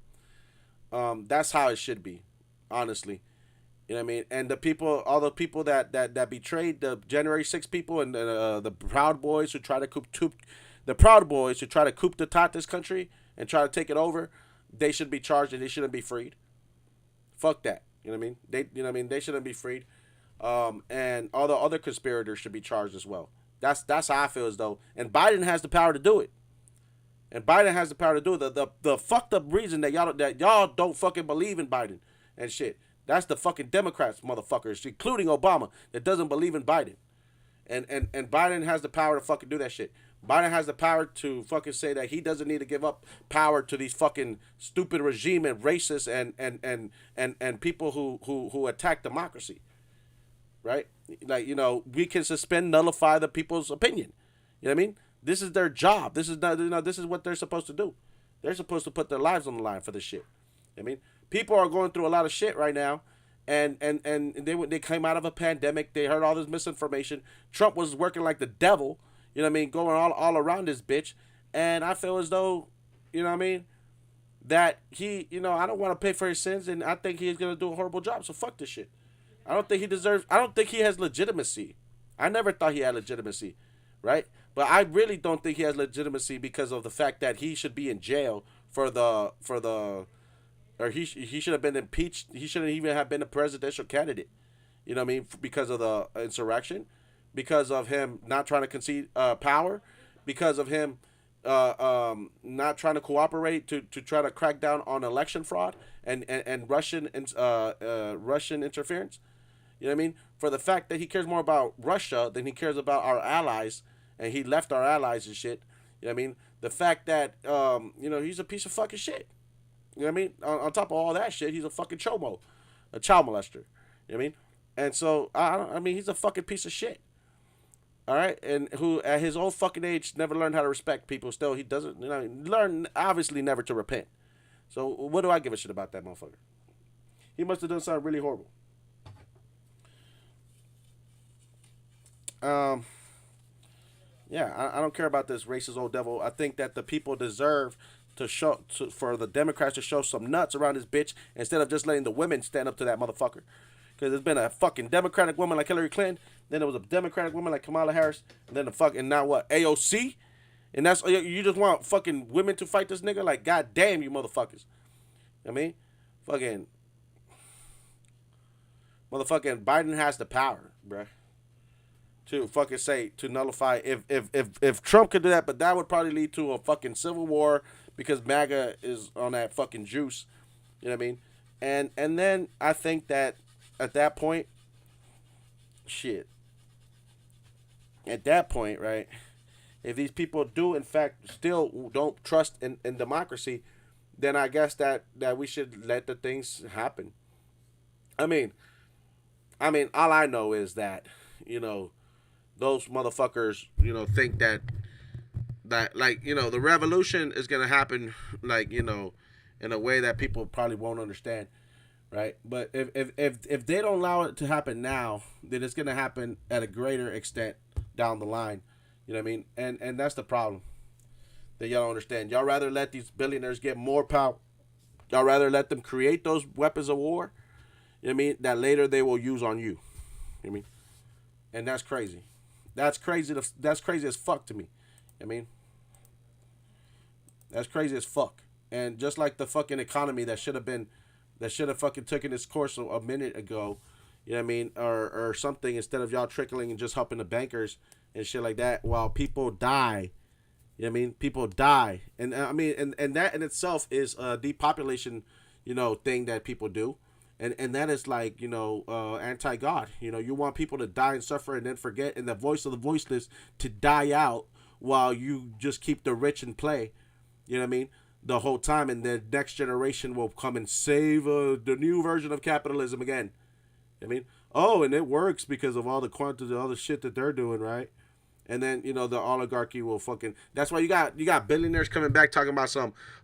That's how it should be, honestly. You know what I mean? And all the people that betrayed the January 6 people and the Proud Boys who try to the Proud Boys who try to coup d'etat this country and try to take it over, they should be charged and they shouldn't be freed. Fuck that. You know what I mean? They shouldn't be freed. And all the other conspirators should be charged as well. That's how I feel as though. And Biden has the power to do it. And Biden has the power to do it. The fucked up reason that y'all don't fucking believe in Biden and shit. That's the fucking Democrats, motherfuckers, including Obama, that doesn't believe in Biden. And Biden has the power to fucking do that shit. Biden has the power to fucking say that he doesn't need to give up power to these fucking stupid regime and racists and people who attack democracy. Right? Like, we can suspend, nullify the people's opinion. You know what I mean? This is their job. This is not, this is what they're supposed to do. They're supposed to put their lives on the line for this shit. You know what I mean? People are going through a lot of shit right now, and they came out of a pandemic. They heard all this misinformation. Trump was working like the devil. You know what I mean? Going all around this bitch, and I feel as though, you know what I mean, that he, I don't want to pay for his sins, and I think he's gonna do a horrible job. So fuck this shit. I don't think he deserves. I don't think he has legitimacy. I never thought he had legitimacy, right? But I really don't think he has legitimacy because of the fact that he should be in jail or he should have been impeached. He shouldn't even have been a presidential candidate. You know what I mean? Because of the insurrection, because of him not trying to concede power, because of him not trying to cooperate to try to crack down on election fraud and Russian interference. You know what I mean? For the fact that he cares more about Russia than he cares about our allies, and he left our allies and shit. You know what I mean? The fact that he's a piece of fucking shit. You know what I mean? On top of all that shit, he's a fucking chomo, a child molester. You know what I mean? And so I mean, he's a fucking piece of shit. All right, and who at his old fucking age never learned how to respect people. Still, he doesn't learn obviously never to repent. So what do I give a shit about that motherfucker? He must have done something really horrible. Um, yeah, I don't care about this racist old devil. I think that the people deserve for the Democrats to show some nuts around this bitch instead of just letting the women stand up to that motherfucker. Because there's been a fucking Democratic woman like Hillary Clinton, then there was a Democratic woman like Kamala Harris, and then the fucking now what AOC, and that's you just want fucking women to fight this nigga? Like goddamn you motherfuckers. I mean, fucking motherfucking Biden has the power, bruh, to fucking say to nullify if Trump could do that, but that would probably lead to a fucking civil war because MAGA is on that fucking juice. You know what I mean? And then I think that at that point, shit. At that point, right? If these people do in fact still don't trust in democracy, then I guess that we should let the things happen. I mean, all I know is that, those motherfuckers, think that like, the revolution is gonna happen like, in a way that people probably won't understand, right? But if they don't allow it to happen now, then it's gonna happen at a greater extent down the line. You know what I mean? And that's the problem that y'all don't understand. Y'all rather let these billionaires get more power. Y'all rather let them create those weapons of war, you know what I mean, that later they will use on you. You know what I mean? And that's crazy. That's crazy. That's crazy as fuck to me. I mean, that's crazy as fuck. And just like the fucking economy that should have fucking taken its course a minute ago, you know what I mean, or something, instead of y'all trickling and just helping the bankers and shit like that while people die. You know what I mean? People die. And I mean, and that in itself is a depopulation, thing that people do. And that is like, anti-God. You want people to die and suffer and then forget, and the voice of the voiceless to die out while you just keep the rich in play. You know what I mean? The whole time, and the next generation will come and save the new version of capitalism again. I mean, and it works because of all the quantity, all the shit that they're doing, right? And then, the oligarchy will fucking... That's why you got billionaires coming back talking about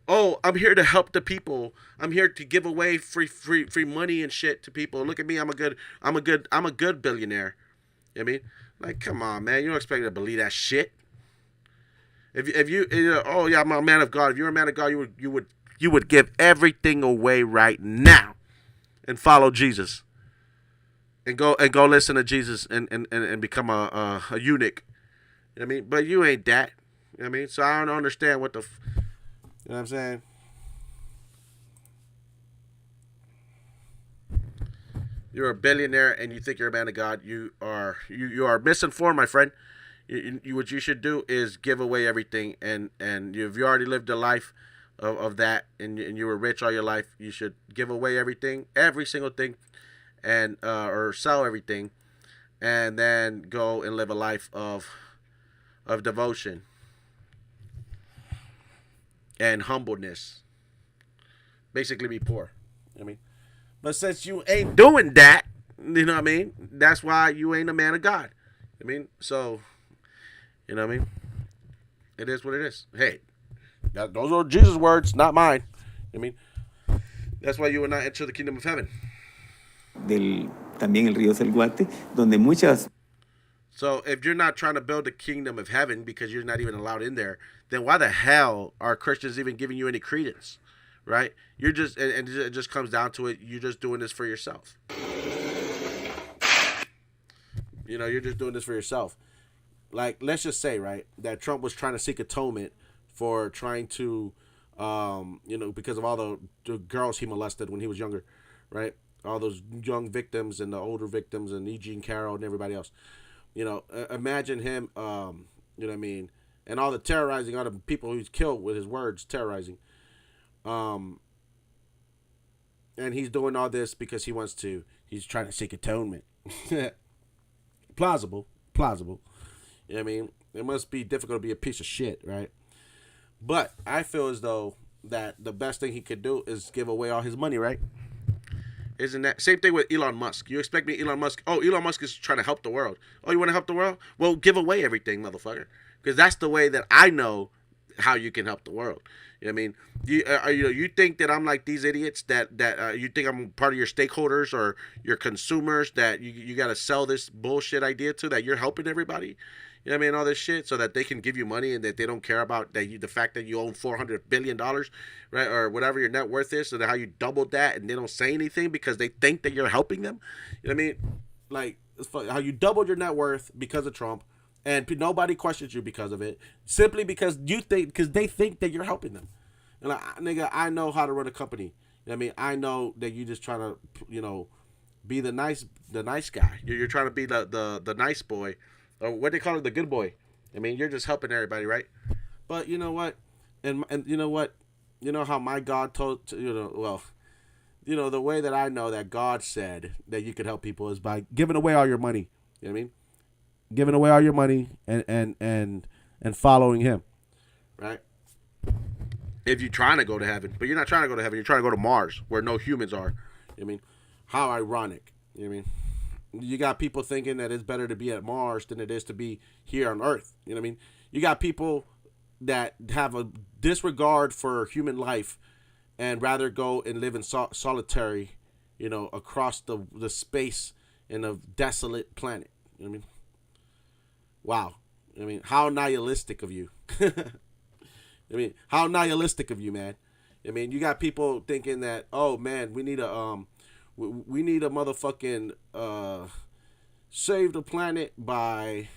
I'm here to help the people. I'm here to give away free money and shit to people. Look at me. I'm a good billionaire. You know what I mean? Like, come on, man. You don't expect me to believe that shit. If you I'm a man of God. If you're a man of God, you would give everything away right now and follow Jesus. And go listen to Jesus and become a eunuch. You know what I mean? But you ain't that. You know what I mean? So I don't understand what you know what I'm saying? You're a billionaire and you think you're a man of God. You are misinformed, my friend. What you should do is give away everything, and if you already lived a life of that, and you were rich all your life, you should give away everything, every single thing, and or sell everything, and then go and live a life of devotion and humbleness. Basically be poor. You know what I mean? But since you ain't doing that, you know what I mean? That's why you ain't a man of God. I mean, so, you know what I mean? It is what it is. Hey, those are Jesus' words, not mine. You know what I mean? That's why you will not enter the kingdom of heaven. También el río Salguate, donde muchas... So if you're not trying to build the kingdom of heaven because you're not even allowed in there, then why the hell are Christians even giving you any credence, right? You're just, and it just comes down to it, you're just doing this for yourself. You're just doing this for yourself. Like, let's just say, right, that Trump was trying to seek atonement for trying to, because of all the girls he molested when he was younger, right? All those young victims and the older victims and E. Jean Carroll and everybody else. Imagine him, you know what I mean, and all the terrorizing, all the people he's killed with his words, terrorizing. And he's doing all this because he's trying to seek atonement. Plausible. You know what I mean? It must be difficult to be a piece of shit, right? But I feel as though that the best thing he could do is give away all his money, right? Isn't that same thing with Elon Musk? You expect me, Elon Musk is trying to help the world. Oh, you want to help the world? Well, give away everything, motherfucker. Because that's the way that I know how you can help the world. You know what I mean, you think that I'm like these idiots that you think I'm part of your stakeholders or your consumers that you got to sell this bullshit idea to that you're helping everybody. You know what I mean? All this shit so that they can give you money and that they don't care about that the fact that you own $400 billion, right, or whatever your net worth is, so that how you doubled that and they don't say anything because they think that you're helping them. You know what I mean? Like how you doubled your net worth because of Trump, and nobody questions you because of it, simply because they think that you're helping them. And nigga, I know how to run a company. You know what I mean? I know that you just trying to, be the nice guy. You're trying to be the nice boy, or what they call it, the good boy. I mean, you're just helping everybody, right? But you know what? And you know what? You know how my God told, well, the way that I know that God said that you could help people is by giving away all your money. You know what I mean? Giving away all your money and following Him, right? If you're trying to go to heaven, but you're not trying to go to heaven, you're trying to go to Mars where no humans are. You know what I mean? How ironic. You know what I mean? You got people thinking that it's better to be at Mars than it is to be here on Earth. You know what I mean? You got people that have a disregard for human life and rather go and live in solitary, across the space in a desolate planet. You know what I mean? Wow. I mean, how nihilistic of you. I mean, how nihilistic of you, man. I mean, you got people thinking that, oh man, we need a motherfucking save the planet by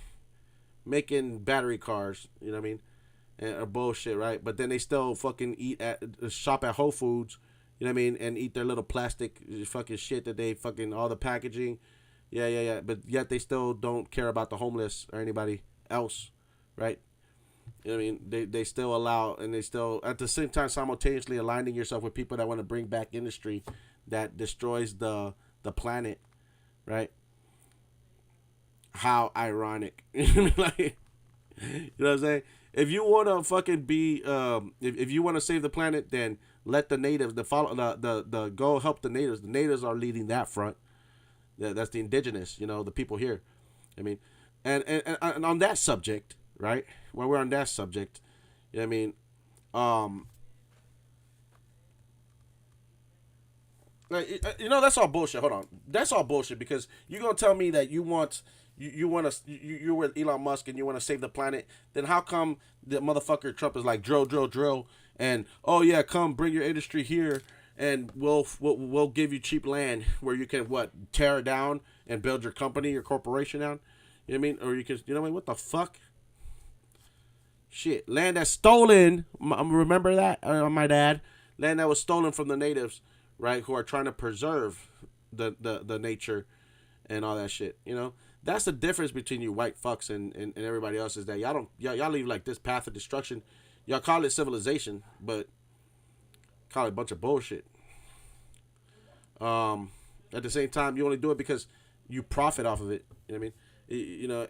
making battery cars. You know what I mean? And bullshit, right? But then they still fucking shop at Whole Foods. You know what I mean? And eat their little plastic fucking shit that they fucking all the packaging. Yeah, yeah, yeah. But yet they still don't care about the homeless or anybody else, right? You know what I mean? They still allow, and they still at the same time simultaneously aligning yourself with people that want to bring back industry that destroys the planet, right? How ironic. Like, you know what I'm saying? If you want to fucking be, if you want to save the planet, then let the natives, the go help the natives. The natives are leading that front. That's the indigenous, the people here. I mean, and on that subject, right? While we're on that subject, you know what I mean? That's all bullshit. Hold on, that's all bullshit because you're gonna tell me that you want to you're with Elon Musk and you want to save the planet. Then how come the motherfucker Trump is like drill, drill, drill, and oh yeah, come bring your industry here and we'll give you cheap land where you can tear it down and build your company, your corporation down. You know what I mean? Or you can, what I mean? What the fuck? Shit, land that's stolen. Remember that, my dad? Land that was stolen from the natives, right? Who are trying to preserve the nature and all that shit. That's the difference between you white fucks and everybody else is that y'all leave like this path of destruction. Y'all call it civilization, but call it a bunch of bullshit. At the same time, you only do it because you profit off of it. You know what I mean?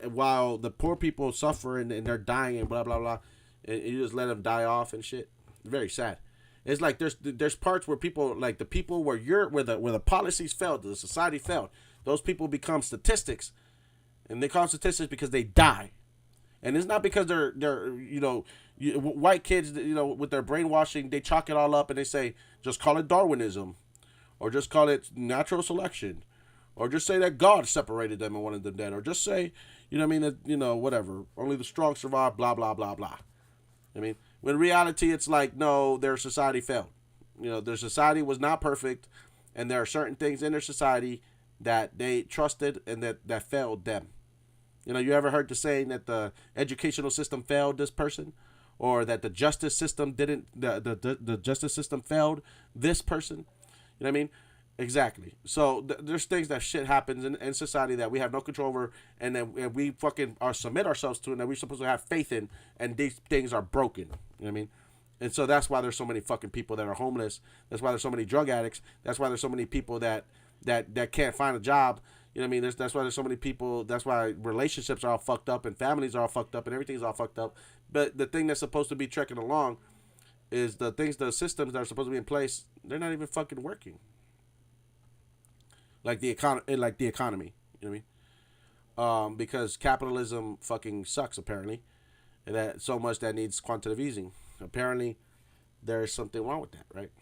And while the poor people suffer and they're dying and blah blah blah, and you just let them die off and shit. Very sad. It's like there's parts where people like the people where the policies failed, the society failed. Those people become statistics, and they call statistics because they die, and it's not because they're white kids with their brainwashing. They chalk it all up and they say just call it Darwinism, or just call it natural selection, or just say that God separated them and wanted them dead, or just say, that, whatever, only the strong survive, blah, blah, blah, blah. I mean, when in reality, it's like, no, their society failed. Their society was not perfect, and there are certain things in their society that they trusted and that failed them. You ever heard the saying that the educational system failed this person? Or that the justice system the justice system failed this person? You know what I mean? Exactly. So there's things that shit happens in society that we have no control over, and then we fucking submit ourselves to, and that we're supposed to have faith in, and these things are broken. You know what I mean? And so that's why there's so many fucking people that are homeless. That's why there's so many drug addicts. That's why there's so many people that can't find a job. You know what I mean? That's why there's so many people. That's why relationships are all fucked up, and families are all fucked up, and everything's all fucked up. But the thing that's supposed to be trekking along is the systems that are supposed to be in place. They're not even fucking working. Like the economy, you know what I mean? Because capitalism fucking sucks apparently, and that so much that needs quantitative easing. Apparently, there is something wrong with that, right?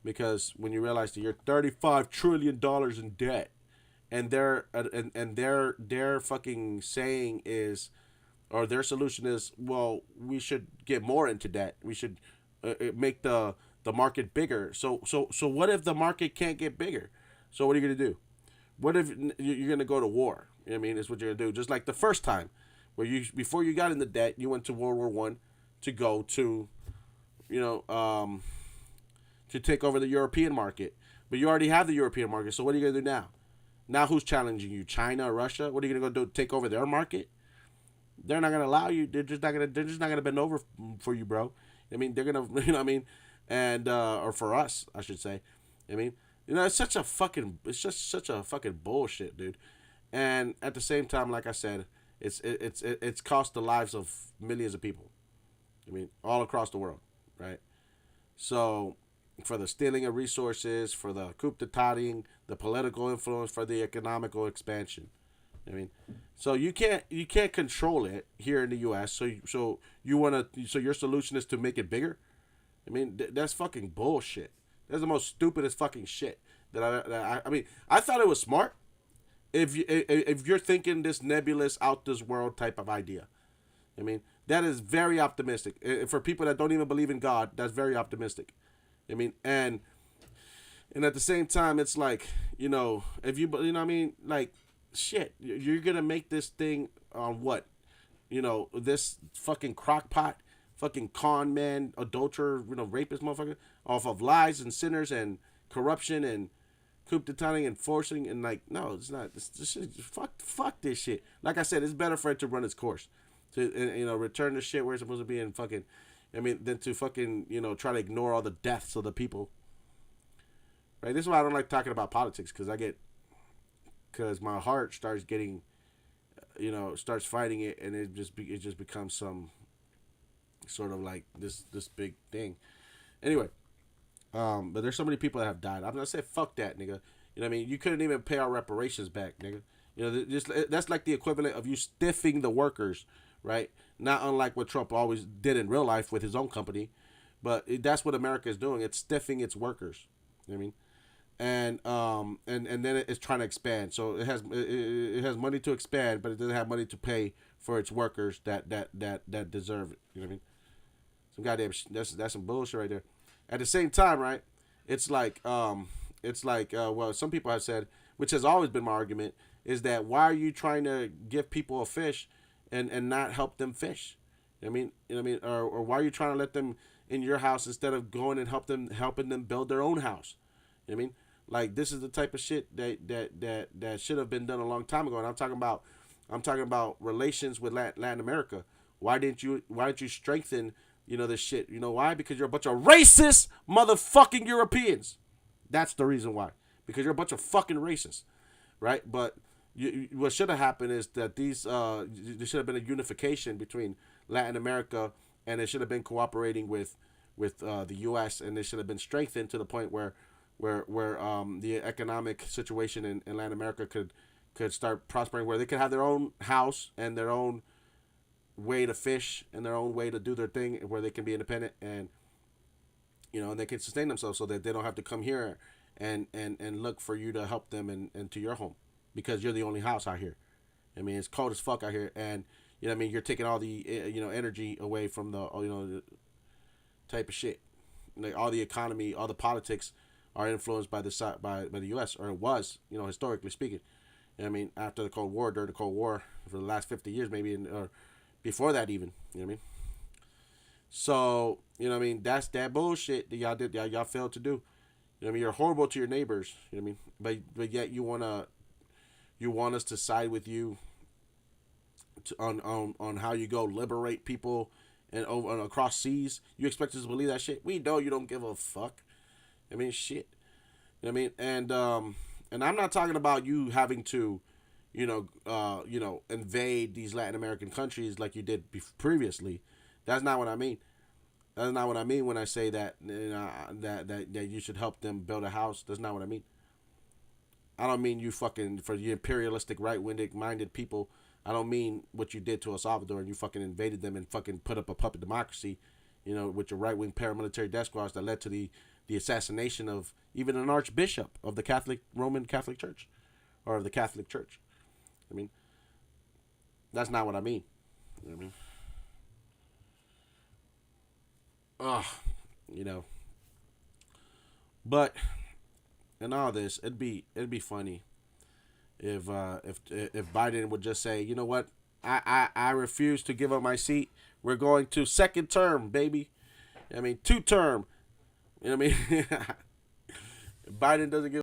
Because when you realize that you're $35 trillion in debt, and their fucking saying is, or their solution is, well, we should get more into debt. We should make the market bigger. So what if the market can't get bigger? So what are you gonna do? What if you're gonna go to war? You know what I mean, it's what you're gonna do. Just like the first time, where you before you got into debt, you went to World War I to go to, you know, to take over the European market. But you already have the European market. So what are you gonna do now? Now who's challenging you? China or Russia? What are you gonna go do? Take over their market? They're not gonna allow you. They're just not gonna. They're just not gonna bend over for you, bro. I mean, they're gonna. You know what I mean? And or for us, I should say. I mean, it's such a fucking. It's just such a fucking bullshit, dude. And at the same time, like I said, it's cost the lives of millions of people. I mean, all across the world, right? So, for the stealing of resources, for the coup d'etat, the political influence, for the economical expansion. I mean, so you can't control it here in the U.S. So you wanna so your solution is to make it bigger. I mean, that's fucking bullshit. That's the most stupidest fucking shit I mean, I thought it was smart if you're thinking this nebulous out this world type of idea. I mean, that is very optimistic. For people that don't even believe in God, that's very optimistic. I mean, and at the same time, it's like, if you know what I mean, like, shit, you're gonna make this thing on what, this fucking crockpot, fucking con man, adulterer, rapist motherfucker, off of lies and sinners and corruption and coup d'etat and forcing, and like, no, it's not. This shit, fuck this shit. Like I said, it's better for it to run its course, to return the shit where it's supposed to be, and fucking, I mean, than to fucking try to ignore all the deaths of the people. Right. This is why I don't like talking about politics, because my heart starts getting, starts fighting it, and it just becomes some sort of like this big thing. Anyway, but there's so many people that have died. I'm gonna say fuck that, nigga. You know what I mean? You couldn't even pay our reparations back, nigga. Just that's like the equivalent of you stiffing the workers, right? Not unlike what Trump always did in real life with his own company, but that's what America is doing. It's stiffing its workers. You know what I mean? And then it's trying to expand. So it has money to expand, but it doesn't have money to pay for its workers that deserve it. You know what I mean? Some goddamn that's some bullshit right there. At the same time, right? It's like well, some people have said, which has always been my argument, is that why are you trying to give people a fish and not help them fish? I mean, or why are you trying to let them in your house instead of going and helping them build their own house? You know what I mean? Like, this is the type of shit that should have been done a long time ago. And I'm talking about relations with Latin America. Why didn't you strengthen this shit? You know why? Because you're a bunch of racist motherfucking Europeans. That's the reason why. Because you're a bunch of fucking racists, right? But what should have happened is that there should have been a unification between Latin America, and it should have been cooperating with the U.S., and it should have been strengthened to the point where the economic situation in Latin America could start prospering, where they could have their own house and their own way to fish and their own way to do their thing, where they can be independent, and and they can sustain themselves, so that they don't have to come here and look for you to help them and to your home, because you're the only house out here. I mean, it's cold as fuck out here, and what I mean, you're taking all the energy away from the type of shit. Like, all the economy, all the politics are influenced by the U.S., or it was, historically speaking. I mean, after the Cold War, during the Cold War, for the last 50 years maybe, or before that even. You know what I mean? So, I mean, that's that bullshit that y'all failed to do. You know what I mean? You're horrible to your neighbors. You know what I mean? But yet you want us to side with you on how you go liberate people and over and across seas. You expect us to believe that shit? We know you don't give a fuck. I mean, shit. You know what I mean? And I'm not talking about you having to, invade these Latin American countries like you did previously. That's not what I mean. That's not what I mean when I say that that you should help them build a house. That's not what I mean. I don't mean you fucking, for the imperialistic right-minded people. I don't mean what you did to El Salvador and you fucking invaded them and fucking put up a puppet democracy, with your right wing paramilitary death squads that led to the assassination of even an archbishop of the Roman Catholic Church, or of the Catholic Church. I mean, that's not what I mean. You know what I mean? Ugh, you know. But in all this, it'd be funny if Biden would just say, you know what, I refuse to give up my seat. We're going to second term, baby. I mean, two term. You know what I mean? Biden doesn't give